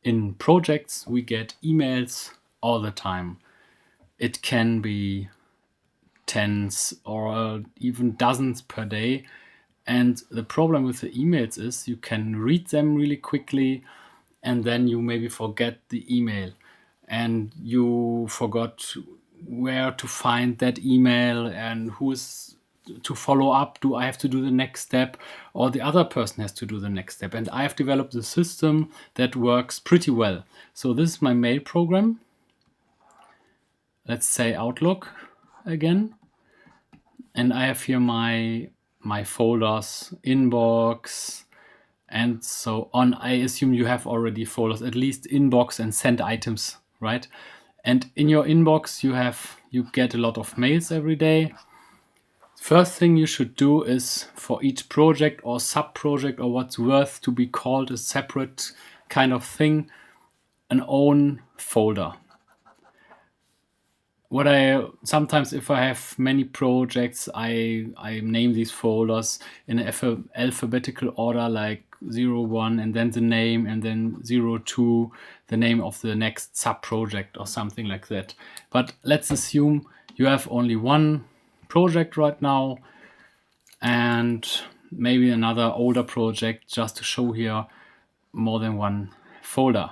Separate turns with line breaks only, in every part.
in projects, we get emails all the time. It can be tens or even dozens per day. And the problem with the emails is you can read them really quickly and then you maybe forget the email and you forgot where to find that email and who is to follow up. Do I have to do the next step or the other person has to do the next step? And I've developed a system that works pretty well. So this is my mail program. Let's say Outlook again. And I have here my folders, inbox, and so on. I assume you have already folders, at least inbox and sent items, right? And in your inbox, you get a lot of mails every day. First thing you should do is for each project or sub-project or what's worth to be called a separate kind of thing, an own folder. What I sometimes, if I have many projects, I name these folders in alphabetical order, like 01 and then the name, and then 02 the name of the next sub project or something like that. But let's assume you have only one project right now and maybe another older project, just to show here more than one folder.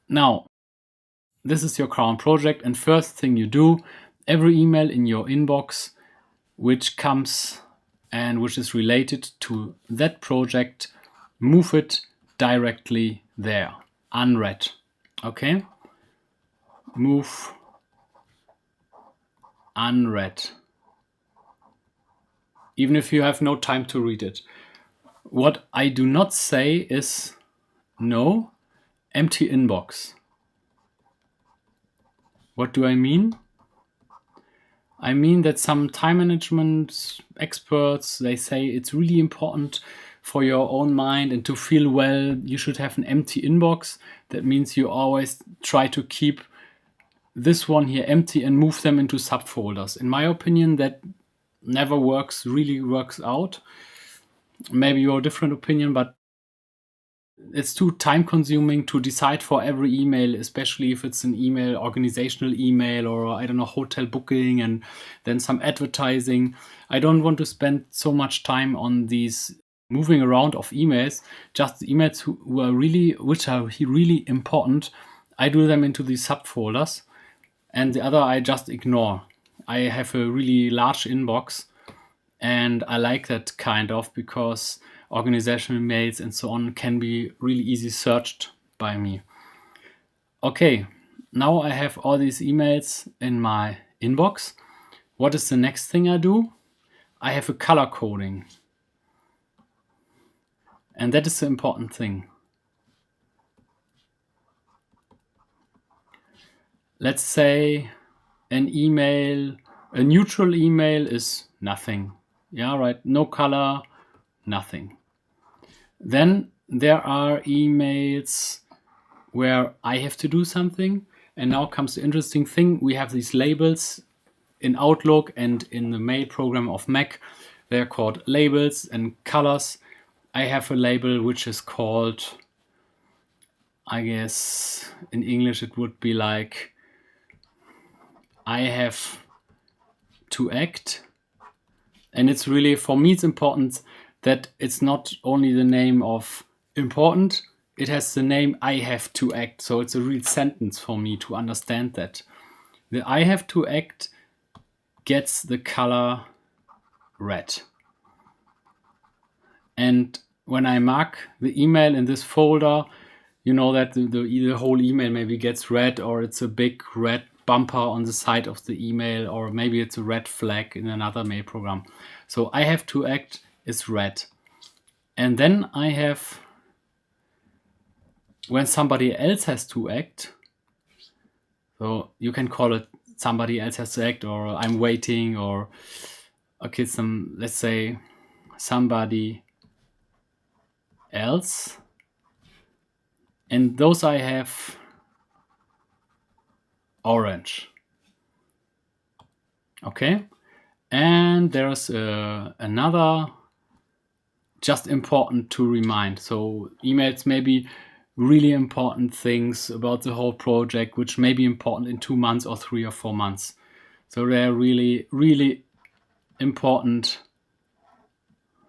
Now, this is your current project, and first thing you do, every email in your inbox which comes and which is related to that project, move it directly there, unread. Okay? Move unread. Even if you have no time to read it. What I do not say is no, empty inbox. What do I mean? I mean that some time management experts, they say it's really important for your own mind and to feel well, you should have an empty inbox. That means you always try to keep this one here empty and move them into subfolders. In my opinion, that never really works out. Maybe your different opinion, but it's too time consuming to decide for every email, especially if it's an email, organizational email, or I don't know, hotel booking and then some advertising. I don't want to spend so much time on these moving around of emails, just the emails which are really important. I do them into these subfolders and the other I just ignore. I have a really large inbox and I like that kind of, because organizational mails and so on can be really easy searched by me. Okay, now I have all these emails in my inbox. What is the next thing I do? I have a color coding. And that is the important thing. Let's say a neutral email is nothing. Yeah, right, no color, nothing. Then there are emails where I have to do something. And now comes the interesting thing. We have these labels in Outlook and in the mail program of Mac. They're called labels and colors. I have a label which is called, I guess in English it would be like, I have to act. And it's really, for me, it's important that it's not only the name of important, it has the name I have to act. So it's a real sentence for me to understand that. The I have to act gets the color red. And when I mark the email in this folder, you know that the whole email maybe gets red, or it's a big red bumper on the side of the email, or maybe it's a red flag in another mail program. So I have to act is red. And then I have, when somebody else has to act, so you can call it somebody else has to act, or I'm waiting, or okay, let's say somebody else. And those I have orange. Okay. And there's another just important to remind. So emails may be really important things about the whole project, which may be important in 2 months or 3 or 4 months. So they're really, really important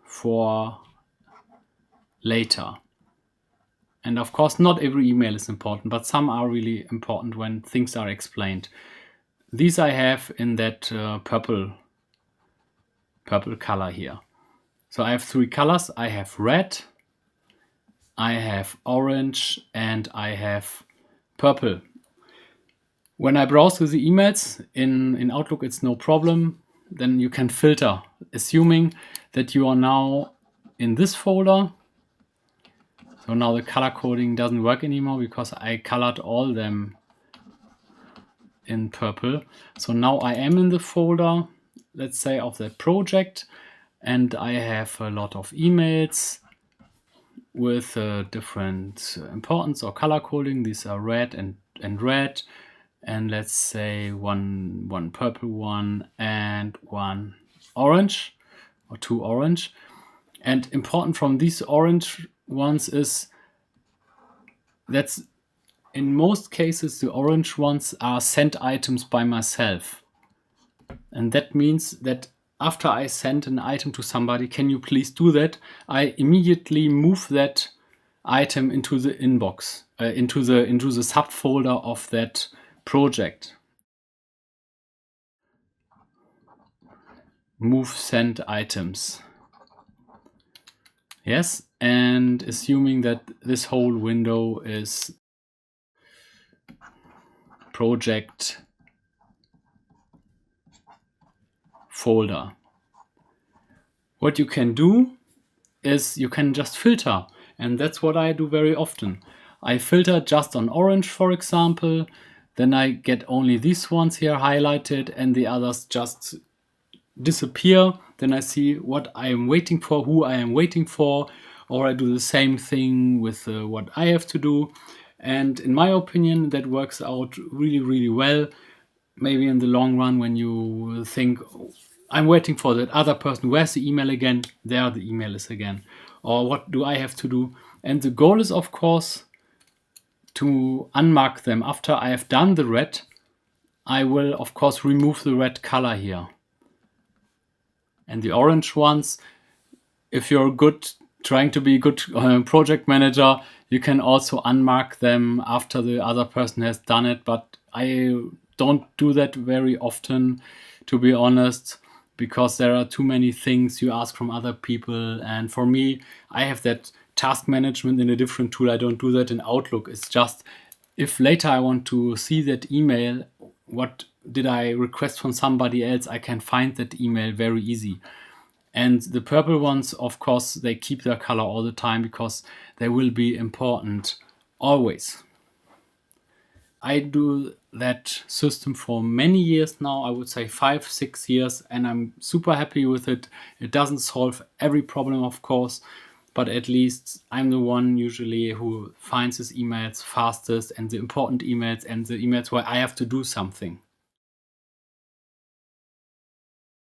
for later. And of course, not every email is important, but some are really important when things are explained. These I have in that purple color here. So I have 3 colors. I have red, I have orange, and I have purple. When I browse through the emails in Outlook, it's no problem. Then you can filter, assuming that you are now in this folder. So now the color coding doesn't work anymore because I colored all them in purple. So now I am in the folder, let's say, of that project, and I have a lot of emails with different importance or color coding. These are red and red, and let's say one purple one and one orange, or 2 orange. And important from these orange ones is that's in most cases the orange ones are sent items by myself. And that means that after I send an item to somebody, can you please do that? I immediately move that item into the inbox, into the subfolder of that project. Move sent items. Yes, and assuming that this whole window is project folder. What you can do is you can just filter, and that's what I do very often. I filter just on orange, for example, then I get only these ones here highlighted and the others just disappear. Then I see what I am waiting for, who I am waiting for, or I do the same thing with what I have to do. And in my opinion, that works out really, really well. Maybe in the long run, when you think, I'm waiting for that other person, where's the email again? There the email is again. Or what do I have to do? And the goal is, of course, to unmark them. After I have done the red, I will, of course, remove the red color here. And the orange ones, if you're good, trying to be a good project manager, you can also unmark them after the other person has done it. But I don't do that very often, to be honest, because there are too many things you ask from other people. And for me, I have that task management in a different tool. I don't do that in Outlook. It's just if later I want to see that email, what did I request from somebody else, I can find that email very easy. And the purple ones, of course, they keep their color all the time because they will be important always. I do that system for many years now, I would say 5-6 years, and I'm super happy with it. It doesn't solve every problem, of course, but at least I'm the one usually who finds his emails fastest, and the important emails and the emails where I have to do something.